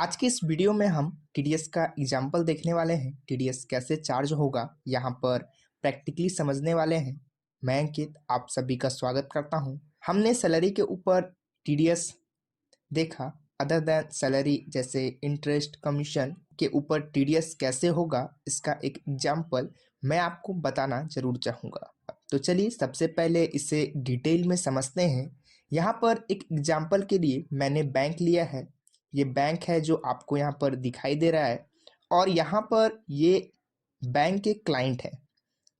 आज के इस वीडियो में हम टीडीएस का एग्जाम्पल देखने वाले हैं। टीडीएस कैसे चार्ज होगा यहाँ पर प्रैक्टिकली समझने वाले हैं। मैं अंकित आप सभी का स्वागत करता हूँ। हमने सैलरी के ऊपर टीडीएस देखा, अदर देन सैलरी जैसे इंटरेस्ट कमीशन के ऊपर टीडीएस कैसे होगा, इसका एक एग्जाम्पल मैं आपको बताना जरूर चाहूँगा। तो चलिए सबसे पहले इसे डिटेल में समझते हैं। यहाँ पर एक एग्जाम्पल के लिए मैंने बैंक लिया है। ये बैंक है जो आपको यहाँ पर दिखाई दे रहा है और यहाँ पर ये बैंक के क्लाइंट है।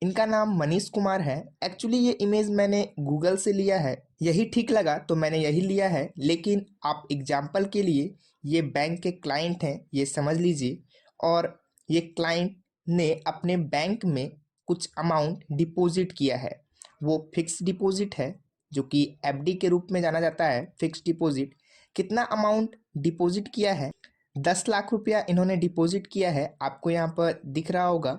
इनका नाम मनीष कुमार है। एक्चुअली ये इमेज मैंने गूगल से लिया है, यही ठीक लगा तो मैंने यही लिया है, लेकिन आप एग्जाम्पल के लिए ये बैंक के क्लाइंट हैं ये समझ लीजिए। और ये क्लाइंट ने अपने बैंक में कुछ अमाउंट डिपॉजिट किया है। वो फिक्स डिपॉजिट है जो कि एफडी के रूप में जाना जाता है। फिक्स डिपॉजिट कितना अमाउंट डिपॉजिट किया है? 10 लाख रुपया इन्होंने डिपॉजिट किया है। आपको यहाँ पर दिख रहा होगा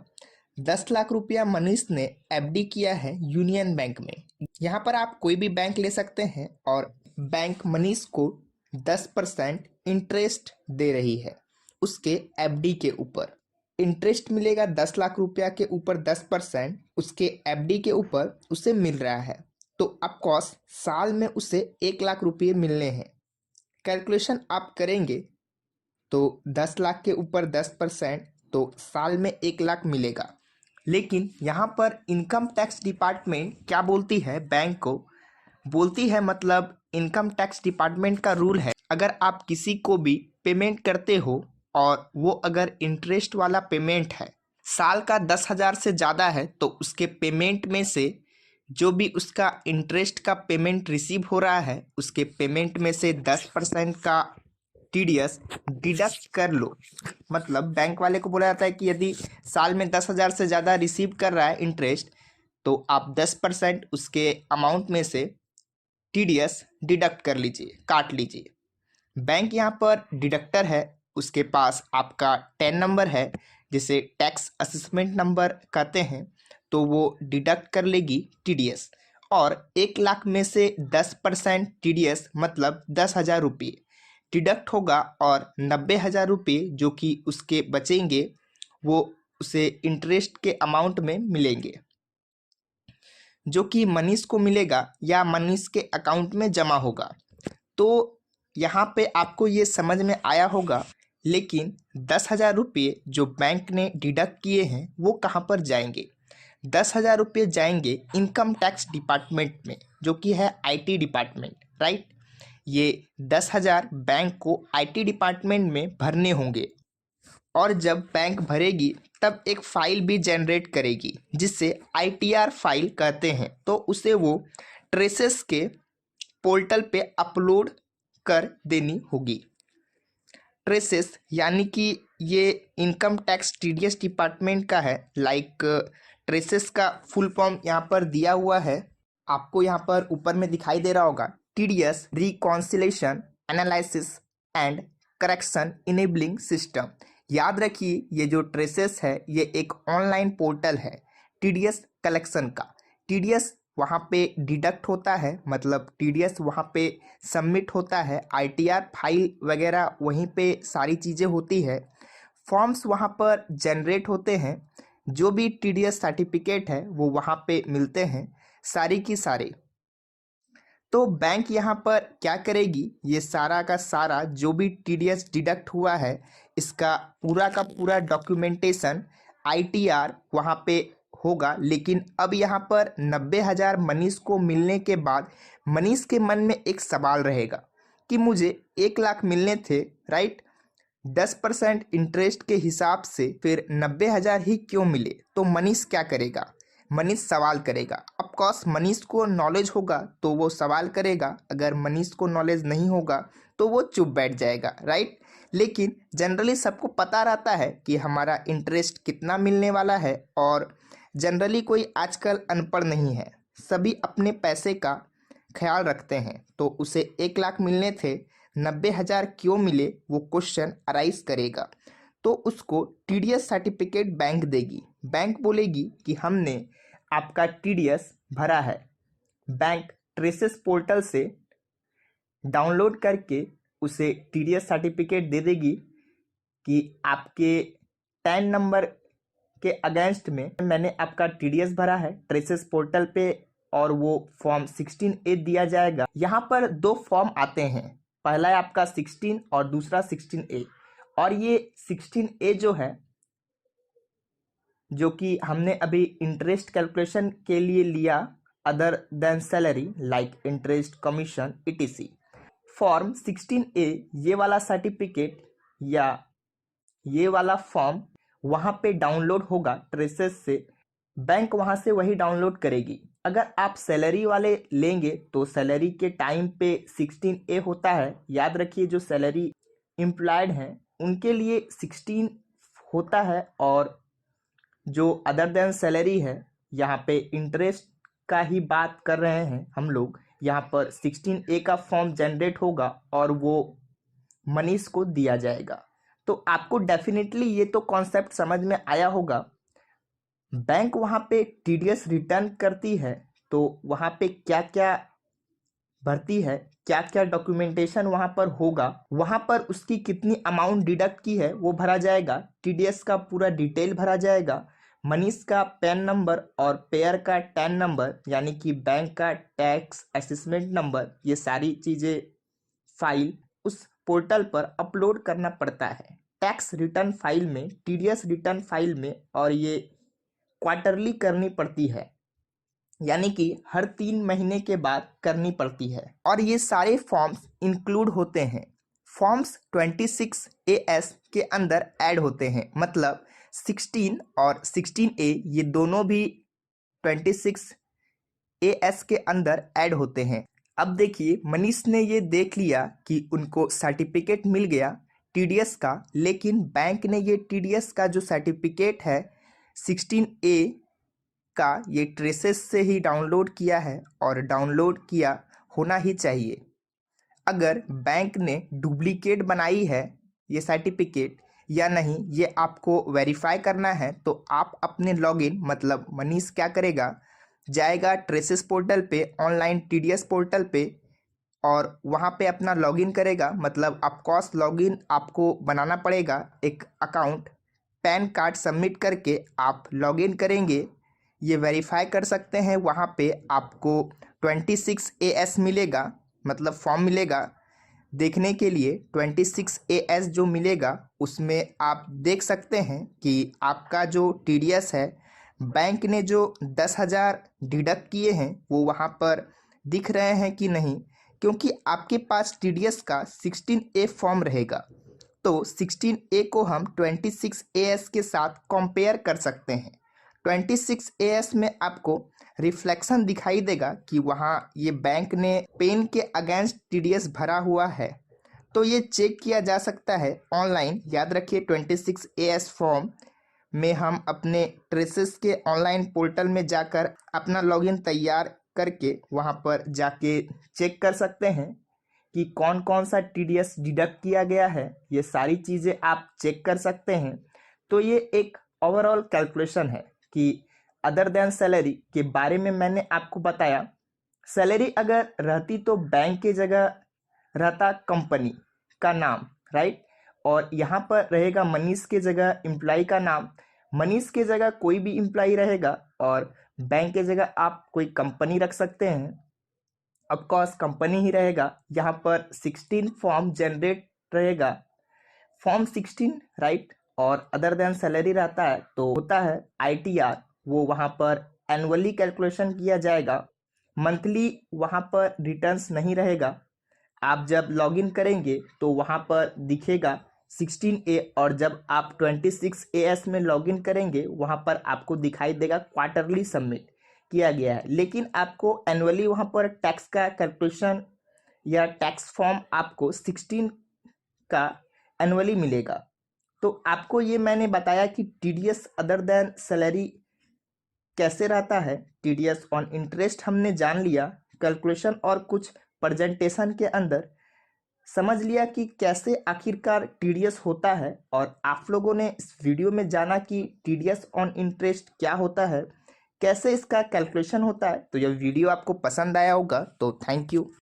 10 लाख रुपया मनीष ने एफडी किया है यूनियन बैंक में। यहाँ पर आप कोई भी बैंक ले सकते हैं और बैंक मनीष को 10% इंटरेस्ट दे रही है उसके एफडी के ऊपर। इंटरेस्ट मिलेगा 10 लाख रुपया के ऊपर 10% उसके एफडी के ऊपर उसे मिल रहा है। तो ऑफकोर्स साल में उसे 1 लाख रुपये मिलने हैं। कैलकुलेशन आप करेंगे तो 10 लाख के ऊपर 10% तो साल में 1 लाख मिलेगा। लेकिन यहाँ पर इनकम टैक्स डिपार्टमेंट क्या बोलती है? बैंक को बोलती है, मतलब इनकम टैक्स डिपार्टमेंट का रूल है, अगर आप किसी को भी पेमेंट करते हो और वो अगर इंटरेस्ट वाला पेमेंट है, साल का 10,000 से ज़्यादा है, तो उसके पेमेंट में से जो भी उसका इंटरेस्ट का पेमेंट रिसीव हो रहा है उसके पेमेंट में से 10% का टीडीएस डिडक्ट कर लो। मतलब बैंक वाले को बोला जाता है कि यदि साल में 10,000 से ज़्यादा रिसीव कर रहा है इंटरेस्ट, तो आप 10% उसके अमाउंट में से टीडीएस डिडक्ट कर लीजिए, काट लीजिए। बैंक यहाँ पर डिडक्टर है, उसके पास आपका टेन नंबर है जिसे टैक्स असेसमेंट नंबर कहते हैं, तो वो डिडक्ट कर लेगी टीडीएस। और 1 लाख में से 10% टीडीएस मतलब 10,000 रुपये डिडक्ट होगा और 90,000 रुपये जो कि उसके बचेंगे वो उसे इंटरेस्ट के अमाउंट में मिलेंगे, जो कि मनीष को मिलेगा या मनीष के अकाउंट में जमा होगा। तो यहाँ पे आपको ये समझ में आया होगा। लेकिन 10,000 रुपये जो बैंक ने डिडक्ट किए हैं वो कहाँ पर जाएंगे? 10,000 रुपये जाएंगे इनकम टैक्स डिपार्टमेंट में, जो कि है आईटी डिपार्टमेंट, राइट। ये 10,000 बैंक को आईटी डिपार्टमेंट में भरने होंगे और जब बैंक भरेगी तब एक फाइल भी जनरेट करेगी जिसे आईटीआर फाइल कहते हैं। तो उसे वो ट्रेसेस के पोर्टल पे अपलोड कर देनी होगी। ट्रेसेस यानी कि ये इनकम टैक्स टीडीएस डिपार्टमेंट का है। लाइक ट्रेसेस का फुल फॉर्म यहाँ पर दिया हुआ है, आपको यहाँ पर ऊपर में दिखाई दे रहा होगा। TDS reconciliation analysis and correction enabling system. याद रखिए ये जो ट्रेसेस है ये एक ऑनलाइन पोर्टल है टीडीएस कलेक्शन का। टीडीएस वहाँ पे डिडक्ट होता है, मतलब टीडीएस वहाँ पे सबमिट होता है, आईटीआर फाइल वगैरह वहीं पे सारी चीज़ें होती है, फॉर्म्स वहाँ पर जनरेट होते हैं, जो भी टीडीएस सर्टिफिकेट है वो वहाँ पे मिलते हैं सारी की सारी। तो बैंक यहाँ पर क्या करेगी? ये सारा का सारा जो भी टीडीएस डिडक्ट हुआ है इसका पूरा का पूरा डॉक्यूमेंटेशन आईटीआर वहाँ पे होगा। लेकिन अब यहाँ पर 90,000 मनीष को मिलने के बाद मनीष के मन में एक सवाल रहेगा कि मुझे 1 लाख मिलने थे, राइट। 10% इंटरेस्ट के हिसाब से फिर 90,000 ही क्यों मिले? तो मनीष क्या करेगा? मनीष सवाल करेगा। ऑफकोर्स मनीष को नॉलेज होगा तो वो सवाल करेगा, अगर मनीष को नॉलेज नहीं होगा तो वो चुप बैठ जाएगा, राइट। लेकिन जनरली सबको पता रहता है कि हमारा इंटरेस्ट कितना मिलने वाला है और जनरली कोई आजकल अनपढ़ नहीं है, सभी अपने पैसे का ख्याल रखते हैं। तो उसे 1 लाख मिलने थे, 90,000 क्यों मिले, वो क्वेश्चन अराइज करेगा। तो उसको टीडीएस सर्टिफिकेट बैंक देगी। बैंक बोलेगी कि हमने आपका टीडीएस भरा है। बैंक ट्रेसेस पोर्टल से डाउनलोड करके उसे टीडीएस सर्टिफिकेट दे देगी कि आपके 10 नंबर के अगेंस्ट में मैंने आपका टीडीएस भरा है ट्रेसेस पोर्टल पे और वो फॉर्म 16A दिया जाएगा। यहाँ पर दो फॉर्म आते हैं, पहला है आपका 16 और दूसरा 16A। और ये 16A जो है, जो कि हमने अभी इंटरेस्ट कैलकुलेशन के लिए लिया other than salary like interest commission etc। Form 16A ये वाला सर्टिफिकेट या ये वाला फॉर्म वहाँ पे डाउनलोड होगा ट्रेसेस से, बैंक वहाँ से वही डाउनलोड करेगी। अगर आप सैलरी वाले लेंगे तो सैलरी के टाइम पे 16A होता है। याद रखिए जो सैलरी एम्प्लॉयड हैं उनके लिए 16 होता है, और जो अदर देन सैलरी है, यहाँ पे इंटरेस्ट का ही बात कर रहे हैं हम लोग, यहाँ पर 16A का फॉर्म जनरेट होगा और वो मनीष को दिया जाएगा। तो आपको डेफिनेटली ये तो कॉन्सेप्ट समझ में आया होगा। बैंक वहाँ पे टीडीएस रिटर्न करती है तो वहाँ पे क्या क्या भरती है, क्या क्या डॉक्यूमेंटेशन वहाँ पर होगा, वहाँ पर उसकी कितनी अमाउंट डिडक्ट की है वो भरा जाएगा, टीडीएस का पूरा डिटेल भरा जाएगा, मनीष का पैन नंबर और पेयर का टैन नंबर यानी कि बैंक का टैक्स असेसमेंट नंबर, ये सारी चीज़ें फाइल उस पोर्टल पर अपलोड करना पड़ता है टैक्स रिटर्न फाइल में, टीडीएस रिटर्न फाइल में, और ये क्वार्टरली करनी पड़ती है यानी कि हर 3 महीने के बाद करनी पड़ती है। और ये सारे फॉर्म्स इंक्लूड होते हैं, फॉर्म्स 26AS के अंदर ऐड होते हैं, मतलब 16 और 16A ये दोनों भी 26AS के अंदर ऐड होते हैं। अब देखिए मनीष ने ये देख लिया कि उनको सर्टिफिकेट मिल गया टीडीएस का, लेकिन बैंक ने ये टीडीएस का जो सर्टिफिकेट है 16A का ये ट्रेसेस से ही डाउनलोड किया है और डाउनलोड किया होना ही चाहिए। अगर बैंक ने डुप्लीकेट बनाई है ये सर्टिफिकेट या नहीं, ये आपको वेरीफाई करना है। तो आप अपने लॉगिन, मतलब मनीष क्या करेगा, जाएगा ट्रेसेस पोर्टल पे, ऑनलाइन टीडीएस पोर्टल पे, और वहाँ पे अपना लॉगिन करेगा। मतलब ऑफकोर्स लॉगिन आपको बनाना पड़ेगा, एक अकाउंट, पैन कार्ड सबमिट करके आप लॉगिन करेंगे। ये वेरीफाई कर सकते हैं, वहाँ पे आपको 26AS मिलेगा, मतलब फॉर्म मिलेगा देखने के लिए। 26AS जो मिलेगा उसमें आप देख सकते हैं कि आपका जो टीडीएस है, बैंक ने जो 10,000 डिडक्ट किए हैं वो वहाँ पर दिख रहे हैं कि नहीं, क्योंकि आपके पास टीडीएस का 16A फॉर्म रहेगा। तो 16A को हम 26AS के साथ कंपेयर कर सकते हैं। 26AS में आपको रिफ्लेक्शन दिखाई देगा कि वहाँ ये बैंक ने पेन के अगेंस्ट टीडीएस भरा हुआ है, तो ये चेक किया जा सकता है ऑनलाइन। याद रखिए 26AS फॉर्म में हम अपने ट्रेसेस के ऑनलाइन पोर्टल में जाकर अपना लॉगिन तैयार करके वहाँ पर जाके चेक कर सकते हैं कि कौन कौन सा टीडीएस डिडक्ट किया गया है, ये सारी चीज़ें आप चेक कर सकते हैं। तो ये एक ओवरऑल कैलकुलेशन है कि अदर देन सैलरी के बारे में मैंने आपको बताया। सैलरी अगर रहती तो बैंक की जगह रहता कंपनी का नाम, राइट, और यहाँ पर रहेगा मनीष के जगह एम्प्लॉय का नाम, मनीष के जगह कोई भी एम्प्लॉय रहेगा, और बैंक के जगह आप कोई कंपनी रख सकते हैं, ऑफकोर्स कंपनी ही रहेगा। यहाँ पर 16 फॉर्म जनरेट रहेगा, फॉर्म 16, राइट, और अदर देन सैलरी रहता है तो होता है ITR, वो वहाँ पर एनुअली कैलकुलेशन किया जाएगा, मंथली वहाँ पर रिटर्न्स नहीं रहेगा। आप जब लॉगिन करेंगे तो वहाँ पर दिखेगा 16A, और जब आप 26AS में लॉगिन करेंगे वहाँ पर आपको दिखाई देगा क्वार्टरली सबमिट किया गया है। लेकिन आपको एनुअली वहाँ पर टैक्स का कैलकुलेशन या टैक्स फॉर्म आपको 16 का एनुअली मिलेगा। तो आपको ये मैंने बताया कि टीडीएस अदर देन सैलरी कैसे रहता है, टीडीएस ऑन इंटरेस्ट हमने जान लिया, कैलकुलेशन और कुछ प्रेजेंटेशन के अंदर समझ लिया कि कैसे आखिरकार टीडीएस होता है, और आप लोगों ने इस वीडियो में जाना कि टीडीएस ऑन इंटरेस्ट क्या होता है, कैसे इसका कैलकुलेशन होता है। तो यह वीडियो आपको पसंद आया होगा, तो थैंक यू।